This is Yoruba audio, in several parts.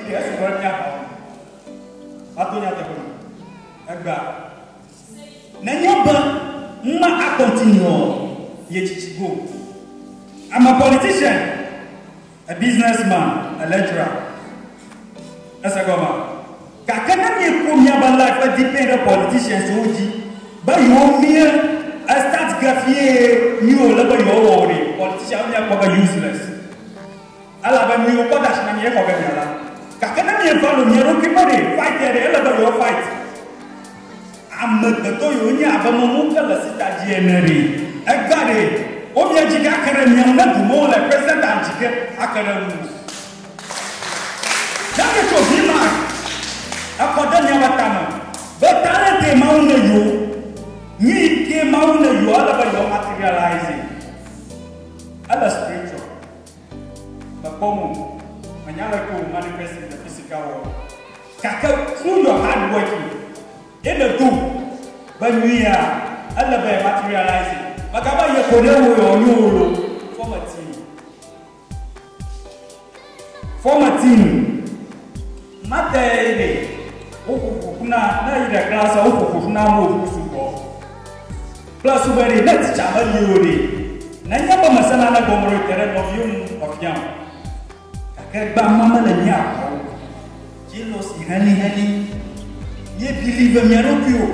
opportunité, est-ce que vous avez bien I'm a politician, a businessman, a lecturer. That's a government. Kakana mi kumya ba life a depend on politicians oji. But you want me a start graffier new level your worry. Politicians are useless. Alaba mi ko dash na mi e ko be mi ala. Kakana mi follow mi ro ki pare fight there level your fight. Am the to yo nya ba mo ka la sita GNRE. Agare Obia Jiga Academy, I'm not more like President and Jiga Academy. That is what he mark. Academy Watama. But talent came out of you. Me came out of you all about your materializing. Other spiritual. But common. When you are manifesting the physical world. Kaka through your hard working. In the do. But we are all about materializing. Makaba ye konewo onyoro former team matele okukuna na ida class okukuna mo fusuko plus ubere net chamali ori na nyaba masana na gomoro tere of you of yam akagba mama na nya ko jealous hani ye believe me aropio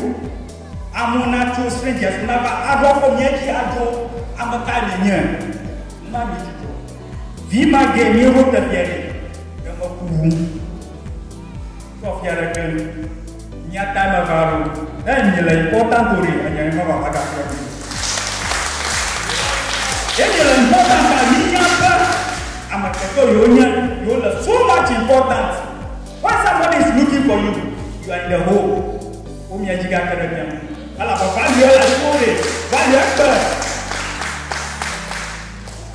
Amona to strangers, never ado for me, ado, I'm a tiny young. Mammy, Vima gave me what the Pierre. Coffee again. Nyatama Varu, then you're important to read, and you never had a problem. Then you're important to me, I'm a Union, you're so much important. When somebody is looking for you, you are in the hole. Umiajiga Academy. Allah value la story, value expert.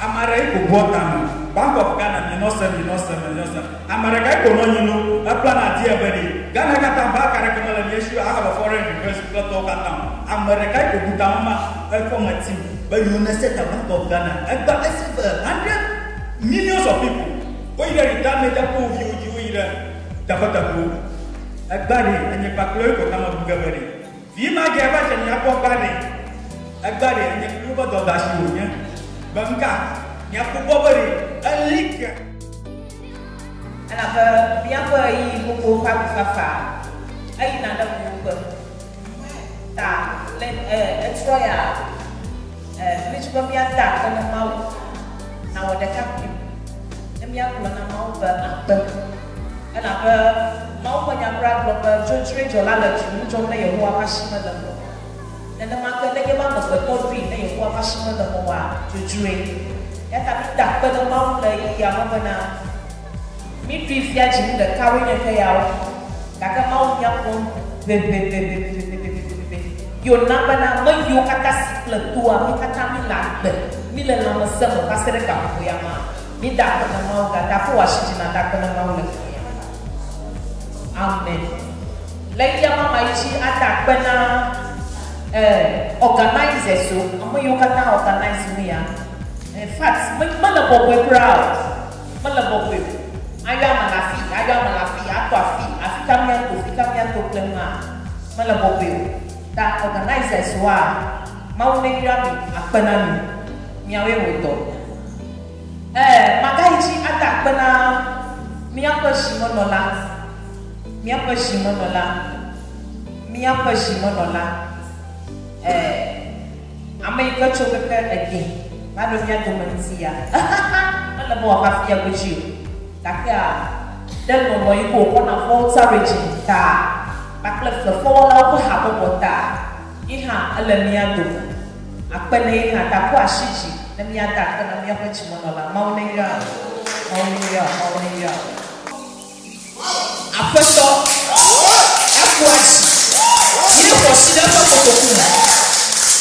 Amarai ko botam, Bank of Ghana, no seven. Amarai ko no you a plan idea bari. Ghana kata ba karakana la issue. I have a foreign investment to kata. Amarai ko butama former team, but you understand the Bank of Ghana. I got 100 millions of people. When you return the proof you either Tafataku. I got it, and you back low ko tama bugabari. Vima gava janya pobare agare nya kuba do dashi nya bangka nya kubobare alika ana ba bia ba yi ko fa ai na da ku ta len extra which ba bia ta kana mau na wada kap emia kula na mau ba ana ba mau banyak berat berjujur jualan lagi muncul ni yang buat kasih malam. Dan makan lagi mana betul ni yang buat kasih malam buat jujur. Ya tapi tak pernah mau lagi yang mana mimpi dia jadi kawin yang kaya. Kakak mau nyapun Yo nak mana mayu kata sipler tua, mi kata milan lama semua pasti dekat aku yang mah. Mi tak pernah mau kata aku wasit tak pernah mau lagi. Amen. Lagi yang mama isi ada pernah organize so, kamu yang kata organize ni ya. In fact, mana boleh proud, mana boleh. Ayam malafi, afi kami yang tu kelima, mana boleh. Tak organize so, mau ni kami apa nami, miawe itu. Maka isi ada pernah miapa simon nolak. Miapa shimonola Amerika coba lagi baru dia dominsia ala mau apa dia baju tak ya dan mau ikut kona false origin ta bakal follow ko habo bota iha ala niya do apa ni ha ta ko ashiji na niya ta kana miapa shimonola mau ni ya Apa so? Aku asyik. Ini posisi apa pokoknya?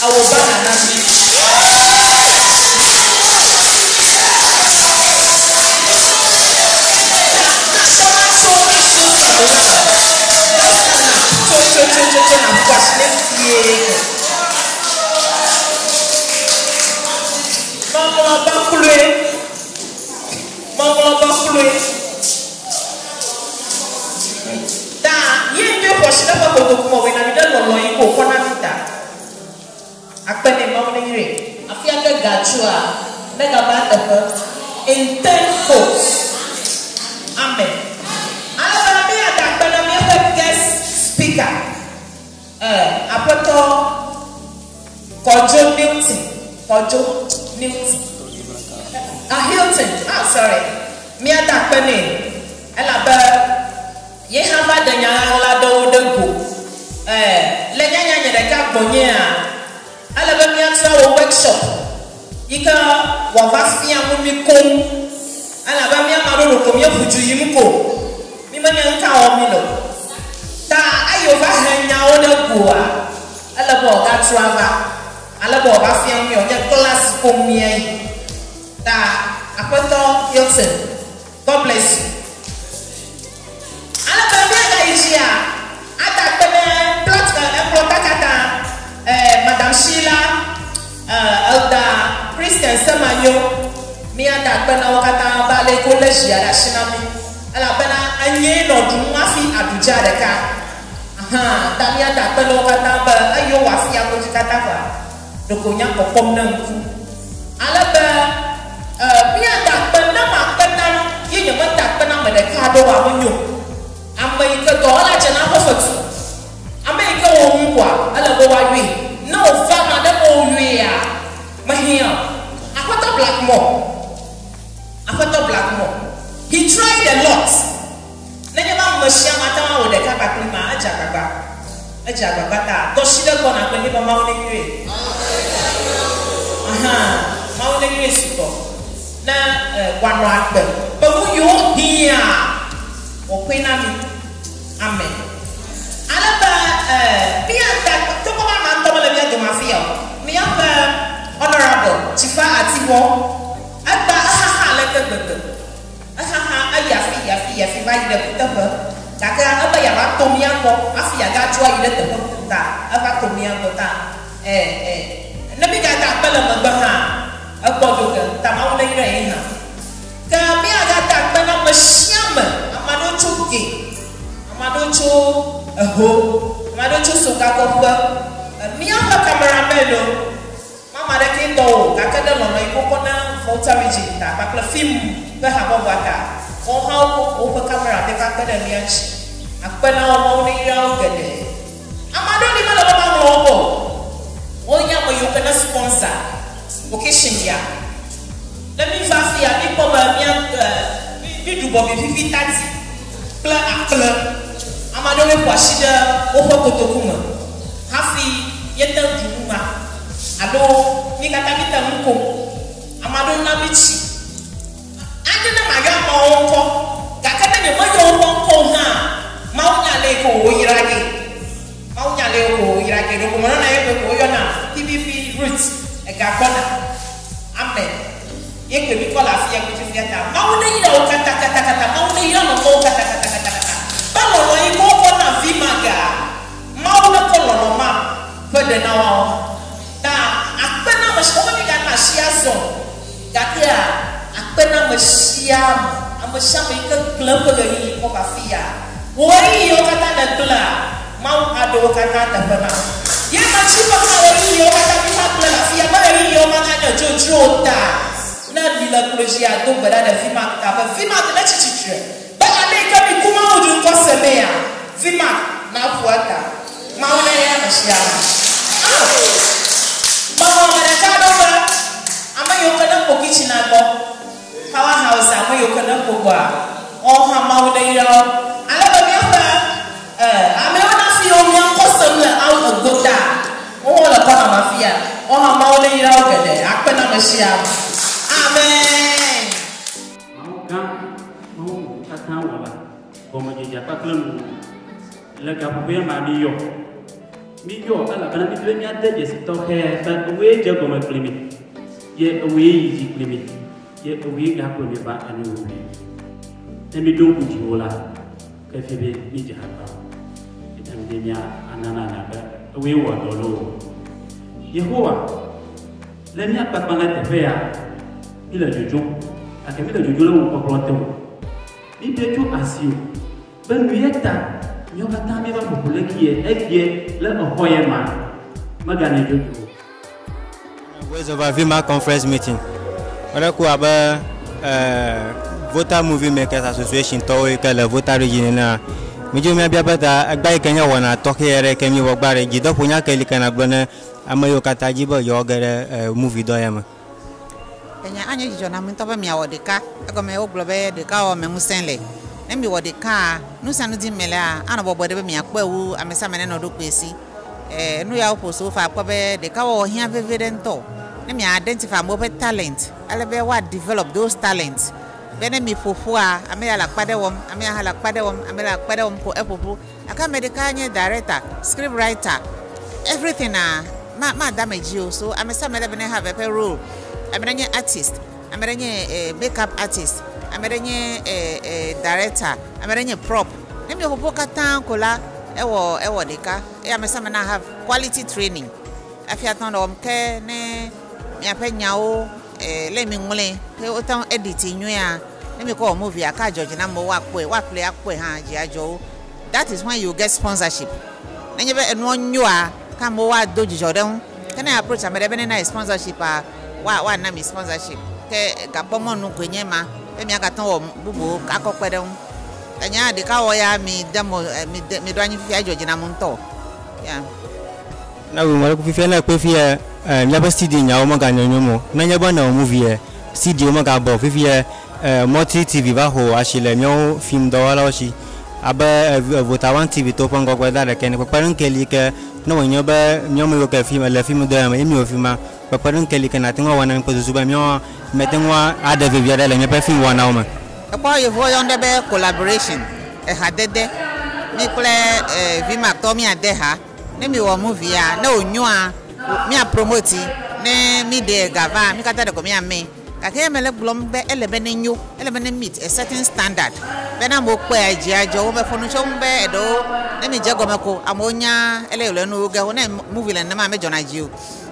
Awalnya nanti. in tenfold. Amen. Alors, je vais guest speaker. Après Kojo Newton. Kojo Newton. Hilton. Sorry. Mia Dakpene. Elle a ye hava de nyala do de go. Le nyanya de ka bonye a. Elle a mia tra workshop. Ika wa va fia mu mi kom. Elle a mia maro ko mi buju yim ko. Mi manya nka o mi lo. Ta ayo va hanya o de go a. Elle a bo ga trava. Elle bo va fia mi o nye class ko mi ai. Ta apoto Hilton. God bless you. Alors, Madame Sheila, Elda Christian Samayo, Mia Dakbana Wakata, Bale College, Yada Shinami, Alabana, Anye, no, do Mafi Abuja, the car. Tamia Dakbana Wakata, Ayo Wafia Kotaka, the Konya for Pomnam. Alaba, Mia Dakbana Makana, you want Dakbana with the card over you. America dollar jana profit. America won't no farmer the old way. Mahia, I put a black more. He tried a lot. Then your mom was young at with the Kapakima, a jabata. Toshida Kona, when you were mounting. Mounting is now one right. But who you here? Openami. Amen. Alaba, me and that Tokoma Mantola de Mafia, me up Honorable Chifa Atiwo, Abba like a Yafi, by the Putapa, Taka Abayama Tomiako, Afia Gatua, you let the Puta, Abatomiako. Nobody got that Bella Baha, a Bodoga, Tamau Reina. Kamia got that Bella Masham, a Manochuki. Madocho a ho, Madocho Sogakopa, Miapa Cameramelo, Mamma de Kindo, Academy, Cocona, Fotarigi, Tapla film, the Habawaka, or how over camera the Academians, a penal morning young day. Amadoni Malabamo, oh, Yama, you can sponsor, vocation ya. Let me fast here, people, you do Bobby 50 plan after. Amadome Washida, Opokotokuma, Hafi, Yeta Juma, Ado, Mikatamita Muko, Amadona Michi. I didn't my grandma, Kakata, my own Mount Leko, Iraki, the Kumana, TVP roots, a Gabona. Amen. You can be called a fear with Fiata. Mount Kata, Mount Kata. Kalau ini kau nak vimaga, mau nak kalau nama pada nama, dah apa nama sekolah ni kan siasong, kaya apa nama siam, ama siam itu kelab lagi kau kafia. Woi yo kata nak kelab, mau ada kata tak pernah. Ya macam mana woi yo kata kita kelab kafia, woi yo mana ada jojo ta. Nak bila kerja tu berada vimaga, tapi vimaga nak cici. Kami kuma ujung kosemea, vima na fuata, mauna ya masiara. Mama mereka doa, ama yokana pokichi nabo, powerhouse ama yokana pogwa, oh mauna ya, ala bagi apa? Ame wana fiyo yang kosemla out of gota, oh la kona mafia, oh mauna ya gede, apa nama masiara? Amen. Como je japa klem le kapube ma mi yo ala kana mi tle mi ate je sto he ta we je go ma klimi ye we yi klimi ye we ga ko mi ba anu we te mi do ku ji wala ka fe be mi ja ba itam de nya anana na ba we wa do lo Yehowa le mi apa banga te fe ya ila jojo akemi la jojo lo ko plote wo ni be ju asio ben wieta nyoka tami ba ko le kie ekie le ohoyema magane jojo. Words of our Vima conference meeting. Voilà quoi, Vota Movie Makers Association, toi que le Vota Regional. Mais je me bien bata, agba Kenya wana toke kemi wakbare gido punya keli kana blone amayo katajibo yogere movie doyama. Kenya anya jona mintoba mi awodeka, ego me oglobe deka o me musenle. Nemi wodeka, nu sanu di mela, ana bobo de mi akwewu amesa mene no do kwesi. Nu ya oposo fa akwabe deka o hia vevedento. Nemi identify mo talent, alebe wa develop those talents. Bene mi fofua amela lakpade wom amela lakpade wom amela lakpade wom ko epopo aka medical director script writer everything ma damage you so amesa mele bene have a role amenye artist amenye makeup artist amenye director amenye prop nemi opopo katan kola ewo deka amesa mena have quality training afia ton do ke ne mi apenya o let me ngule pe o tan editing nwa let me call movie aka George na mo wa play akwe ha ji ajo. That is when you get sponsorship na nyebe enu onwa ka mo wa doji jordan can I approach am be na sponsorship wa na mi sponsorship ke gabomo nu kwenye ma pe mi aka tan wo bubu akopede tanya de ka wo ya mi demo mi do anyi fi George na mo nto yeah na we mo ku fi na pe fi nyaba studio nya o mo ga nyomo na nyaba na movie studio mo ga bo fi multi tv ba ho ashile myo film do wala oshi aba Vota One TV to pongo gwa da ken ko parun keli ke no nyoba myo mo ka film la film do ma emi o film ko parun keli ke na tingo wana ko zuba myo metenwa ada vi viada la nyoba film wana o ma ko yo vo yonde be collaboration hadede mi kule vima to mi ade ha ne mi wo movie na onwa mi a promote ne mi de gava mi kata de ko mi ame kake mele blom be elebe ne nyo elebe ne meet a certain standard be na mo pe aji ajo wo be fonu cho mbe edo ne mi jego meko amonya ele no ge ho na movie le na ma me jona jiu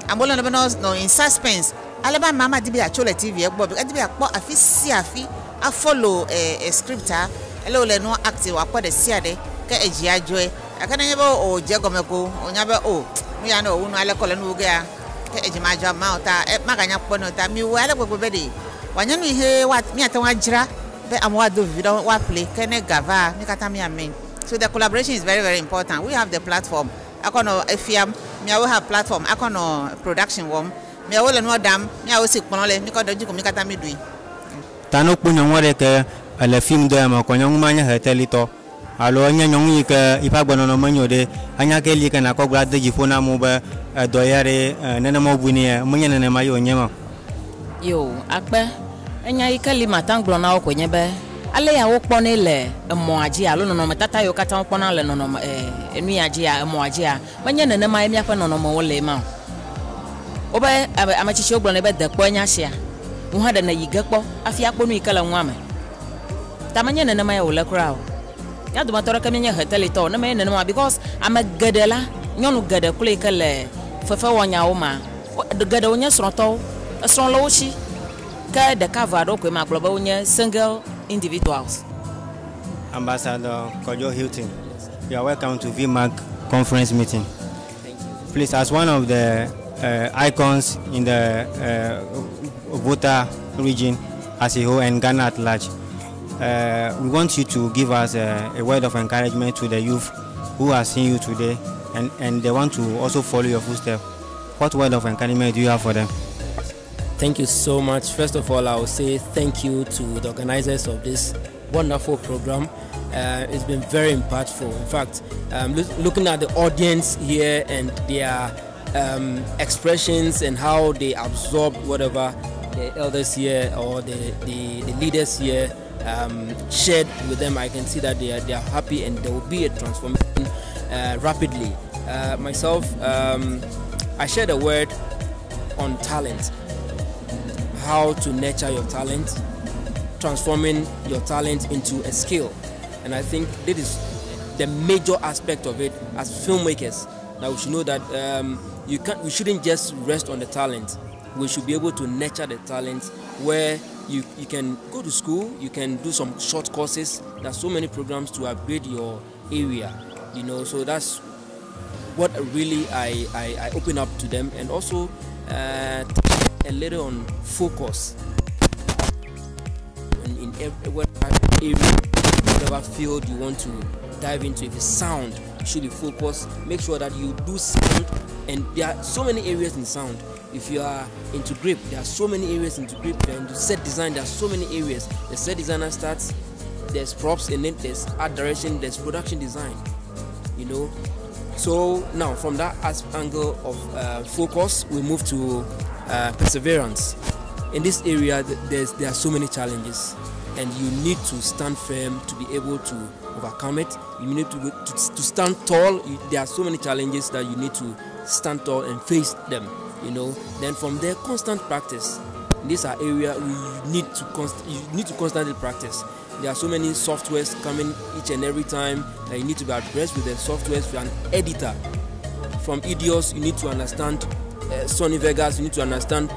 amolo no in suspense aleba mama dibi a chole tv e gbo dibi a po afi a follow a scripter ele ole no act wa po de siade ke aji ajo e aka na yebo o jego meko onya be o mi ya no unu ale kole no ge a ejima jama ta maganya pono ta mi wale gbogbo wanya no ihe wa mi atan ajira be amwa do video wa play kene gava mi kata mi amen. So the collaboration is very, very important. We have the platform akono efiam mi awo have platform akono production wom mi awo le no dam mi awo sik ponole mi ko doji ko mi kata mi dui tano punyo ngore ke ala film do ma ko nyong manya hetelito alo nya nyong ke ipa gbono no manyo de anya ke li kana ko gba de jifona mo ba doyare nene mo buni munya nene mayo nyema yo akpe enya ikeli matanglo na ko nyebe ale ya wo pone le mo aji alo no metata yo kata pona le no enu ya aji ya mo aji ya manya nene ma emi akwe no mo wole ma oba amachichi oglo ne be de kpo nya hia wo ha de na yigekpo afia kpo no ikala nwame tamanya nene ma ya wole kra ya do matoro kamenya hetelito na me nene ma because amagedela nyonu gede kule kale fefe wonya uma gede wonya sronto sronlo woshi ka de kavado ko ma globa wonya single individuals. Ambassador Kojo Hilton, you are welcome to VMAC conference meeting. Thank you. Please, as one of the icons in the Vota region as a whole and Ghana at large, we want you to give us a word of encouragement to the youth who are seeing you today and they want to also follow your footsteps. What word of encouragement do you have for them? Thank you so much. First of all, I will say thank you to the organizers of this wonderful program. It's been very impactful. In fact, looking at the audience here and their expressions and how they absorb whatever the elders here or the leaders here shared with them, I can see that they are happy and there will be a transformation rapidly. Myself, I shared a word on talent, how to nurture your talent, transforming your talent into a skill. And I think this is the major aspect of it as filmmakers. Now we should know that we shouldn't just rest on the talent. We should be able to nurture the talent where you can go to school, you can do some short courses. There's so many programs to upgrade your area, you know, so that's what really I open up to them, and also a little on focus. whatever field you want to dive into. If it's sound, you should focus. Make sure that you do sound, and there are so many areas in sound. If you are into grip, there are so many areas into grip. If you're into set design, there are so many areas. The set designer starts, there's props in it, there's art direction, there's production design, you know. So now from that angle of focus, we move to perseverance. In this area, there are so many challenges, and you need to stand firm to be able to overcome it. You need to stand tall. There are so many challenges that you need to stand tall and face them, you know. Then from there, constant practice. These are areas you need to constantly practice. There are so many softwares coming each and every time that you need to be abreast with the softwares. If you're an editor, from Idios, you need to understand Sony Vegas, you need to understand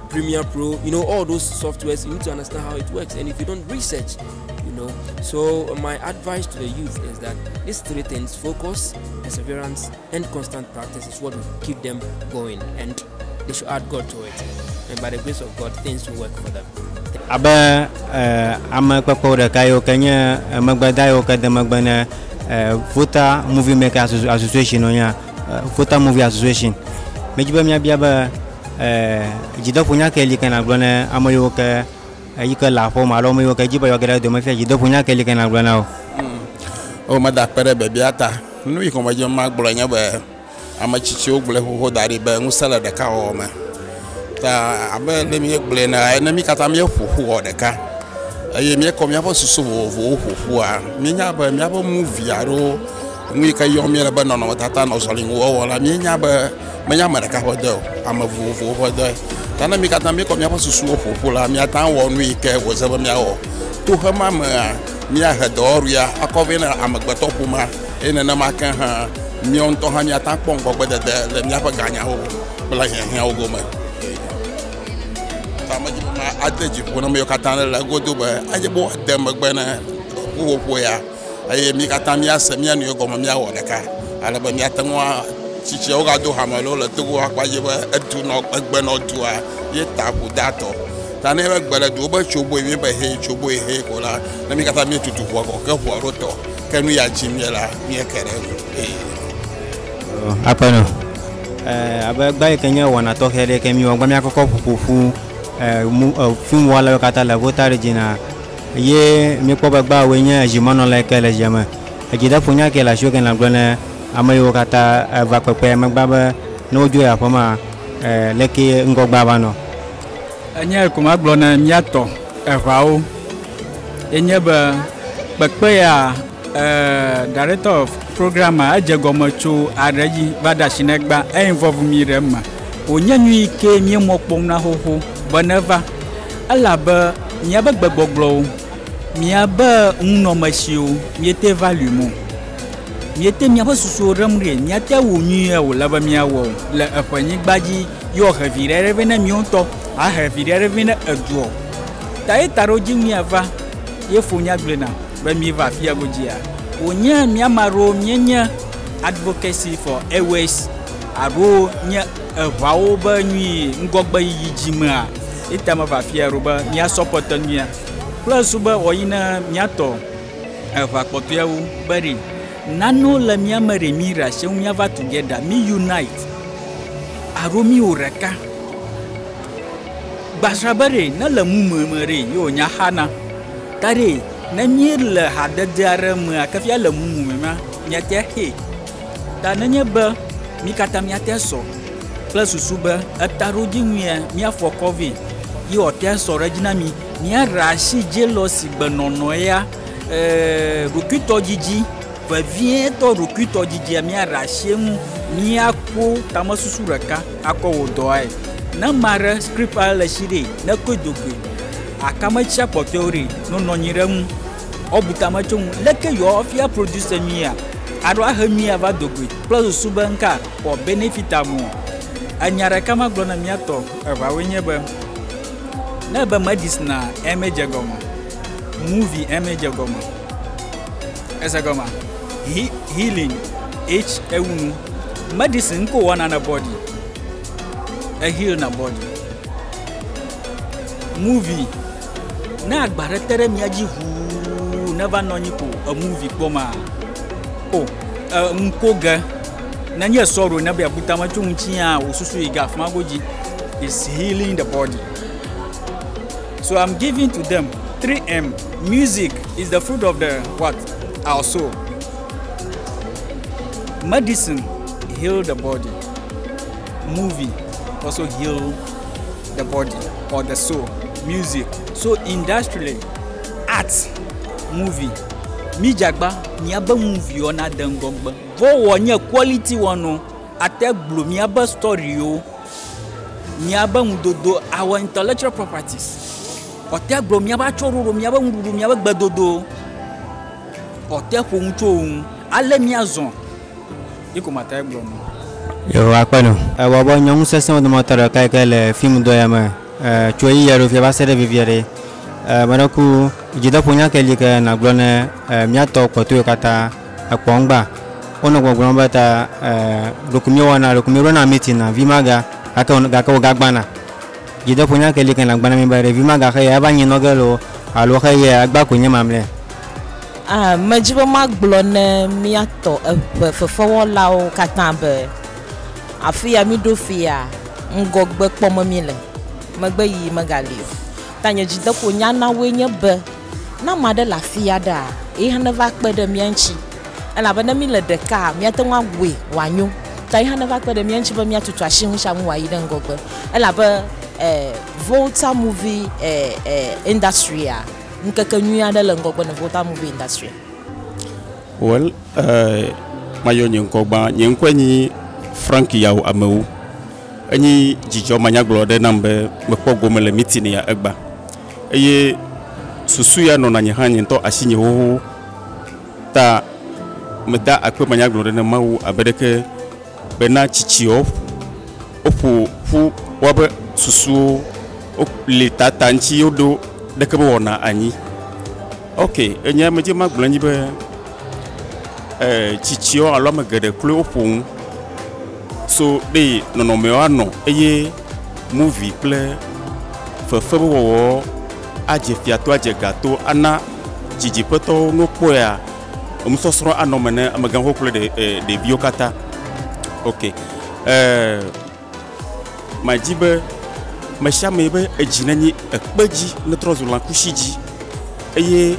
Premiere Pro, you know, all those softwares, you need to understand how it works. And if you don't research, you know. So my advice to the youth is that these three things, focus, perseverance, and constant practice, is what will keep them going, and they should add God to it. And by the grace of God, things will work for them. Aba ama kpekpe ɖeka yiwo ke nye megbeda yiwo ke de megbe ne Vota Movie Makers Association nya Vota Movie Association. Medzi be miabia be dzideƒonya ke li ke nagblɔ ne ame yiwo ke yi ke le aƒe me alo ame yiwo ke dzi be yewoage ɖe dome fia dzideƒonya ke li ke nagblɔ na wo. O meda kpe ɖe bebia ta. Nu yi ke medze magblɔ nye be ame tsitsiwo gblẽ xoxo da ɖi be ŋusẽ le ɖeka wɔwɔ me. Ta abe ne mi gblẽ ne mi katã mi ƒoƒu wɔ ɖeka. Eye mi kɔ miaƒe susu vovovowo ƒoƒua, mi nya be miaƒe movie alo nu yi ke yɔ mi le be nɔnɔmetata nɔ zɔlime wɔwɔ la, mi nya be menya ame ɖeka ƒe dɔ o, ame vovovowo ƒe dɔ. Ta ne mi katã mi kɔ miaƒe susuwo ƒoƒu la, miata wɔ nu yi ke wòze be miawɔ. Toxe ma mea, miahe dɔwɔɖu ya akɔ vɛ na amegbetɔƒomea, eye nenema ke hã miawo ŋutɔ hã miata kpɔ ŋgɔgbedede le miaƒe ganyawo kple hiahiãwo gome. Ade dziƒo na me yiwo katã le godo be edze be woade megbe ne ƒuƒoƒo ya, eye mi katã miase mia nuwo gɔme miawɔ ɖeka, ale be miate ŋu tsitsiawo gado hame lo le togo akpadzi be edu nɔ egbe nɔ dua ye ta ƒo datɔ. Ta ne be gbe le du wobe tsoboe mi be hee tsoboe hee ko la, ne mi katã mietutu ʋua kɔ ke ʋua ɖo tɔ, ke nu ya dzi mie la mieke ɖe ŋu. Aƒenɔ, abe gba yi ke nye wɔna tɔxɛ ɖe ke mi wɔ gbe miakɔkɔ ƒoƒu film wala kata le Vota Regina ye mi kpɔ be gbawoe nye zimenɔla ke le ziame dzideƒonya ke le asio ke le gblɔ ne ame yiwo katã va kpekpe megba be ne wodzo yi aƒe ma leke ŋgɔgba va nɔ. Enye ko magblɔ ne miatɔ eʋawo enye be kpekpe ya director of program edze gɔme tso aɖe dzi va ɖe asi ne gba einvolve mi ɖe eme wònye nu yi ke mi mɔ kpɔm na xoxo be neva elabe miabe gbegbɔgblɔwo miabe ŋunɔmesiwo miete value mo miete miaƒe susuwo ɖem ɖe miate wò nyuie wòle be miawɔ le eƒenyigba dzi yɔ hevi ɖe vɛ ne miwo ŋutɔ ahevi ɖe vɛ ne eduɔ ta ye ta ɖo dzi miava ye fonya gblẽna be mieva afia godzia wònye miamaɖewo mienye advocacy for airways alo nye eʋawo be nyui ŋgɔgbe yiyi dzimea etame va fia ɖo be mia support nuia kple su be wɔyi ne miatɔ eʋa kpɔtɔewo be ɖe nanewo le miame ɖe mi ɖe asi ŋu miava together mi unite alo mi wò ɖeka gbasra be ɖe ne le mume me ɖe yewo nya xana ta ɖe ne mi le hadede aɖe mea kefia le mumu me ma miate he ta nenye be mi katã miate sɔ kple susu be eta ɖo dzi ŋuia miafɔ kɔvi ye wòate sɔ ɖe dzi na mi miaɖe asi jealousy gbenɔnɔ ya ɖokuitɔ dzidzi vevietɔ ɖokuitɔ dzidzia miaɖe asi ŋu miakpo tamesusu ɖeka akɔ wò dɔae ne ma ɖe script aɖe le si ɖe ne koe dogoe akametsia kpɔtɔewo ɖe nonɔ anyi ɖe ŋu ɔbu tame tso ŋu leke yɔ fia producer mia aɖo ahe mia va dogoe kple susu be nka wɔ benefit amu anya ɖeka ma gblɔ na miatɔ eʋawoe nye be ne be medicine eme dze gɔme movie eme dze gɔme ese gɔme healing h ewunu medicine ko wɔna na body heal na body movie na agbare tere miaji hu never know ni ko a movie kpoma oh nkoga na nye sorrow na be abuta ma chunchi a osusu igaf magoji is healing the body. So I'm giving to them 3M. Music is the fruit of the what? Our soul. Medicine heal the body. Movie also heal the body or the soul. Music. So industrially, art, movie. Mi jagba mi aba movie ona dengogba. Vo wonye quality wono ate glo mi aba story o. Mi aba mudodo our intellectual properties. Ote glo mi aba chororo mi aba nguru mi aba gbadodo. Ote ko ncho ale mi azon. Iko mata glo no. Yo akpano. Wa bo nyong session de motor kai kai le film do ya ma. Choi ya ro fi ba sere viviere. Manaku jida punya kali ke na glone miato ko tu kata akongba ono ko glomba ta lokumio na mitina vimaga aka gagbana jida punya kali ke na gbana mi bare vimaga ka ya banyi no gelo alo ka ya agba ko nyama mle majiba magblone miato fefo lawo katambe afia mi do fia ngogbe pomo mi le magbe yi magalio tanya jida ko nyana wenye be na made la fiada e hanava kpede mianchi ala bana mi le deka miate nwa gwe wanyo tai hanava kpede mianchi ba miatutu ahihun shamu wa yidan gogbe ala ba Volta movie industry a nkeke nyua de le ngogbe na Volta movie industry. Well mayo nyenkogba nyenkwanyi Frank yawo amewu ani jijo manya glode nambe mekpogo mele meeting ya egba eye susu ya no na nyehanye to asinye ho ta meda akwe manya glode na mawu abedeke bena chichio opu fu wabe susu le tata nchi yodo deke bo wona anyi okay enya meje maglanyi be chichio alo megede klo opu so de no me ano eye movie play fefebe wo aje fiato aje gato ana jiji poto no poya umsosro anomene amagan ho play de biokata okay majibe mashamebe ejinani ekpeji netrozulan kushiji eye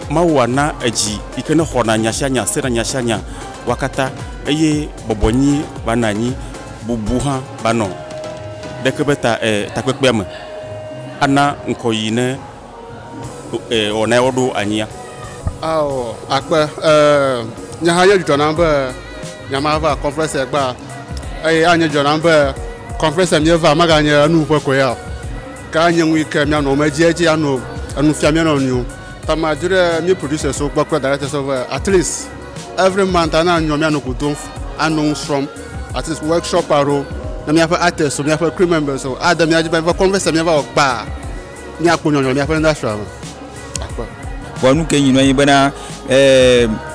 mawana eji ikene hona nyashanya sera nyashanya wakata eye bobonyi banani bubuha bano dekebeta takwekbem ana nkoyine ona odo anya awo akpe nyahaye jona mbe nyamava conference egba anye jona mbe conference mi va maganye anu kweko ya ka anye nwike mi anu majieji anu fiamia no nu tamadure mi producer so gbakwa director so at least every month ana nyomi anu kudon anu from at least workshop aro na mi afa artist so mi afa crew members so adam ya jiba conference mi va ogba ni aponyo mi afa industry akwa bonu ke yinu yin bana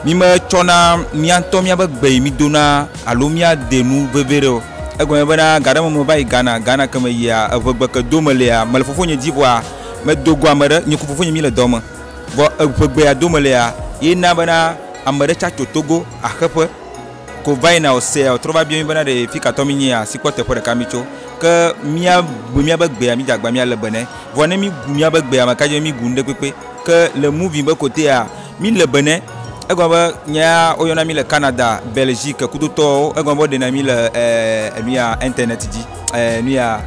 mi ma chona mi anto mi abagbe mi dona alo mi adenu bevero ego bana garamo mo bai Ghana kama ya avogba ka domale ya malfofo nye divwa me dogo amara ni ku fofo nye mi le doma bo avogba ya domale ya ina bana amara cha Togo akape ko vaina o se o trova bien bana de fika to mi ya sikote pour kamicho que mia bagbe mi jagba mi le bene vone mi mia bagbe amakaje mi gunde pepe que le movie ba côté a mi le bene ego ba nya oyona mi le Canada Belgique kudoto ego bo de na mi le mi a internet di mi a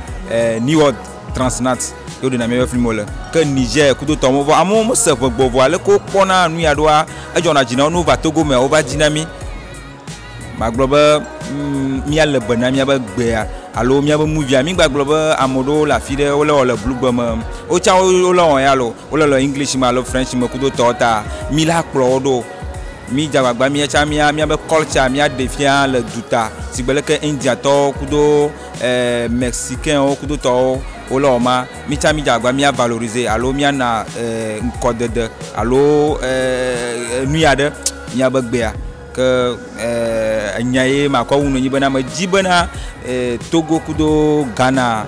New World Transnat yo de na mi film le que Niger kudoto mo amo mo se gbogbo vo ale ko pona nu ya do a ejo na jina no va Togo me o va dinami magloba mi ale bena mi bagbe alo mi movie mi gbagloba amodo la fide o le blue bam o cha o lo ya lo o le English ma lo French ma kudo tota mi la klodo mi jagba mi cha mi be culture mi defia le duta sigbele ke India to kudo Mexicain o kudo to o lo ma mi cha mi jagba mi valoriser alo mi na code de alo nuade mi bagbe que nyaye ma ko unu nyibana ma jibana Togo kudo Ghana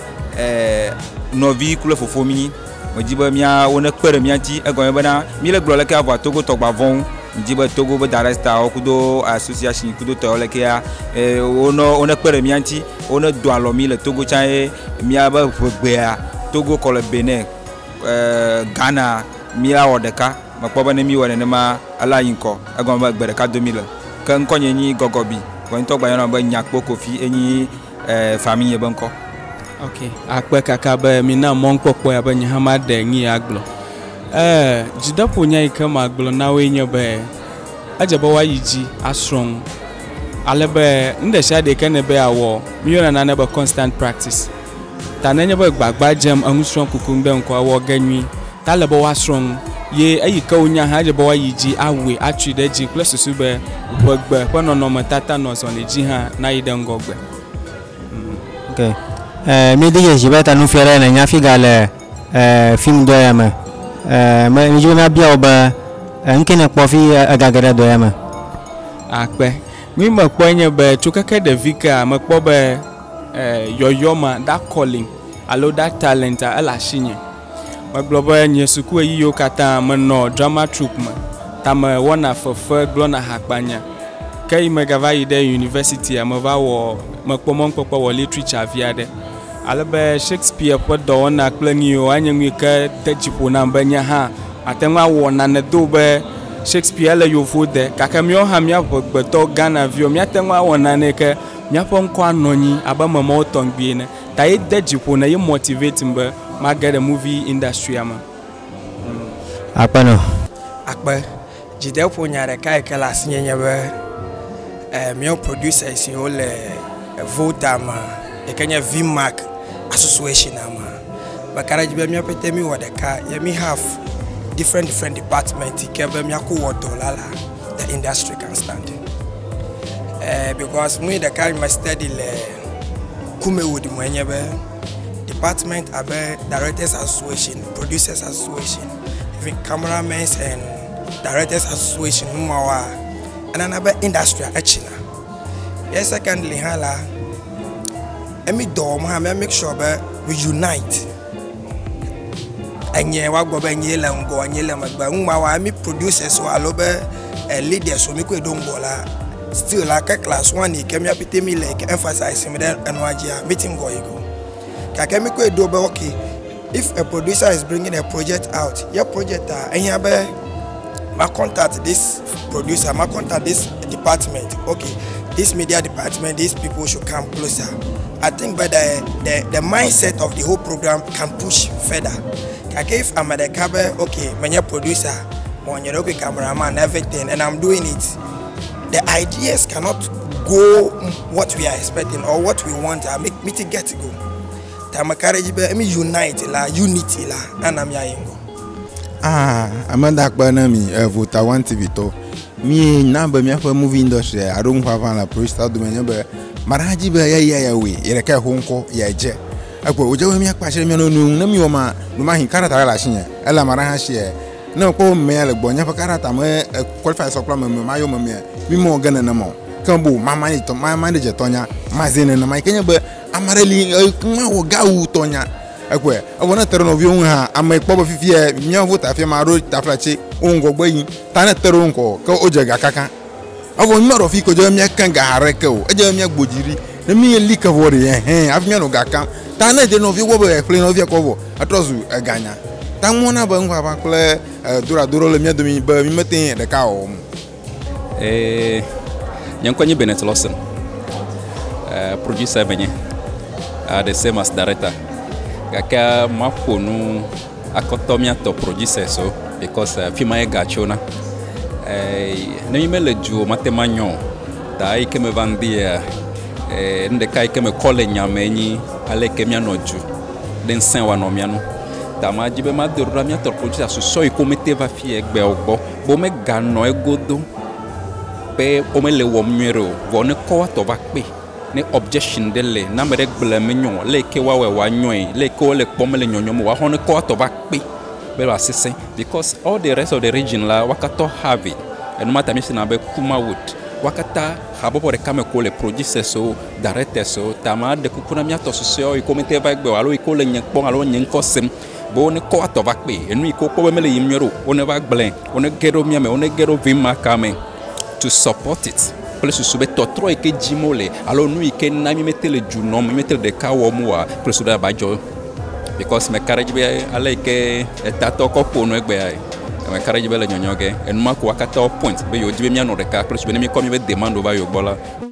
novi kule fofomini me di be mia wona kpe ɖe mia dzi egɔme bena mi le gblɔ leke avɔ Togo tɔgba vɔn me di be Togo be director kudo association kudo tɔ leke ya wona kpe ɖe mia ŋuti wona do alɔ mi le Togo tsa ye mia be ʋegbea Togo kɔ le Benin Ghana mia wɔ ɖeka mekpɔ be ne mi wɔ nenema ala yi ŋkɔ egɔme be gbe ɖeka domi le ke ŋkɔ nye nyi Gɔgɔbi gɔnyitɔ gbanyɔnɔ be Nyakpo Kofi enyi famille be ŋkɔ. Ok, akpe kaka be mina mɔnkpɔkpɔ ya be nye hã ma ɖe nyi agblɔ. Dzideƒo nya yi ke ma gblɔ na woe nye be edze be woayi dzi asrɔ̃ ale be nuɖe sia ɖe ke ne be awɔ mi yɔna nane be constant practice. Ta nenye be gbagba dzem enusrɔ̃ kuku ɖe ŋkɔ awɔ ge nyui ta le be woasrɔ̃ ye eyi ke wonya hã edze be woayi dzi awoe atui ɖe dzi kple susu be ʋegbe ƒe nɔnɔmetata nɔ zɔli dzi hã nayi ɖe ŋgɔgbe. Okay. Mi de je ba ta nu fere na nya figa le film do ya me. Mi jo na bia oba nkene kpo fi agagara do ya me. Akpe. Mi me kpo nye be tso keke ɖevi ka me kpo be yoyoma that calling alo that talent ala shinye. Me gblɔ be nye suku yiwo katã me nɔ drama troupe me. Ta me wɔna fefe gblɔna hakpanya. Ke yi me gava yi ɖe university me va wɔ me kpɔ mɔnkpɔkpɔ wɔ literature vi aɖe. Ale be Shakespeare ƒe dɔwɔna kple nuyiwo anye nu ke de dziƒo nam be nye hã ate ŋu awɔ nane do be Shakespeare le yovo de gake míawo hã míaƒe gbetɔ Ghana viwo míate ŋu awɔ nane ke míaƒe ŋkɔ anɔ anyi abe memawo tɔŋgbi ene ta ye de dziƒo ne ye motivate be mage ɖe movie industry me. Akpeno. Akpe dzideƒo nya ɖeka yi ke le asi nye be míawo producers yiwo le Volta me yi ke nye VMAC association ama bakara jibe mia pete mi wɔ ɖeka ye mi have different departments ke be mia ko wɔ dɔ la the industry can stand because we ɖeka mi study le Kumewood mo nye be department abe directors association, producers association, even cameramen and directors association numawa and another industry actually. Yes, secondly hala emi do ma make sure that we unite. Enye wa gbo be nye le ngo nye le magba nwa wa mi producers so alobe leaders so mi ko edongo la still like class 1 e kemi apete mi like emphasize me then enwaji meeting go ego. Ka kemi ko edo be okay if a producer is bringing a project out your project enya be ma contact this producer, ma contact this department. Okay, this media department, these people should come closer. I think by the mindset of the whole program can push further. Like if I'm at the cabe, okay, I'm a producer, I'm a cameraman, everything, and I'm doing it. The ideas cannot go what we are expecting or what we want. I make mitigate to go. Tamakarijibe, I unite la, unity la, and I'm yaingo. Amanda Akbanami, Vota One TV to me number me for movie industry. I don't have a producer do me Maraji be ya we ireka honko ya je akwa oje we mi akpashe mi no nu na mi o ma no ma hin karata la shin ela mara ha she na ko me ya le gbonya fa karata me qualify so plan me ma yo me mi mo gana na mo kan bo mama ni to mama ni je tonya ma zene na ma kenya be amareli ma wo ga wu tonya akwa awona tere no vi un ha ama ikpo bo fifie mi o vota fi ma ro taflache ongo gbayin ta na tere onko ka oje ga kaka awon mi ro fi ko je mi kan ga hareke o eje mi agbojiri na mi lika vori afi mi no ga kan ta na de no fi wo be explain no fi ko wo atrozu eganya ta mo na ba ngwa ba kle duro le mi do mi ba mi metin de ka o Nyankonyi Bennett Lawson producer benye the same as director kaka maponu akotomia to producer so because film ay gachona ne me le ju matemanyo ta ai ke me vandia nde kai ke me kole nyamenyi ale ke mia no ju den sen wa no mia no ta ma jibe ma de ro mia to producer so i komete va fi egbe ogbo bo me gano egodo pe o me le wo mwero wo ne ko to va pe ne objection de le na me de gbele me nyon le ke wa we wa nyon le ko le pom le nyonyo wa ho ne ko to va pe be assisting because all the rest of the region la wakato have it and no matter me na be Kumawood wakata habopo de kame ko le producers so directors so tama de kukuna mi ato so i komite va gbe alo i ko le nyen pon alo nyen kosem bo ne kɔ atɔ va kpe enu yi ko kpɔ be mele yim nyuie o ne va gblẽ o ne ge ɖo mia me o ne ge ɖo vi ma ka me to support it kple susu be tɔtrɔ yi ke dzim wole alo nu yi ke na mi mete le dzu nɔm mi mete le ɖeka wɔm oa kple susu ɖe aba dzɔ because me ka ɖe dzi be ale yi ke etatɔ kɔ ƒo nu egbea me ka ɖe dzi be le nyɔnyɔ ge enuma ko wa katã point be yewo dzi be mianɔ ɖeka kple susu be ne mi kɔ mi be demand va yewo gbɔ la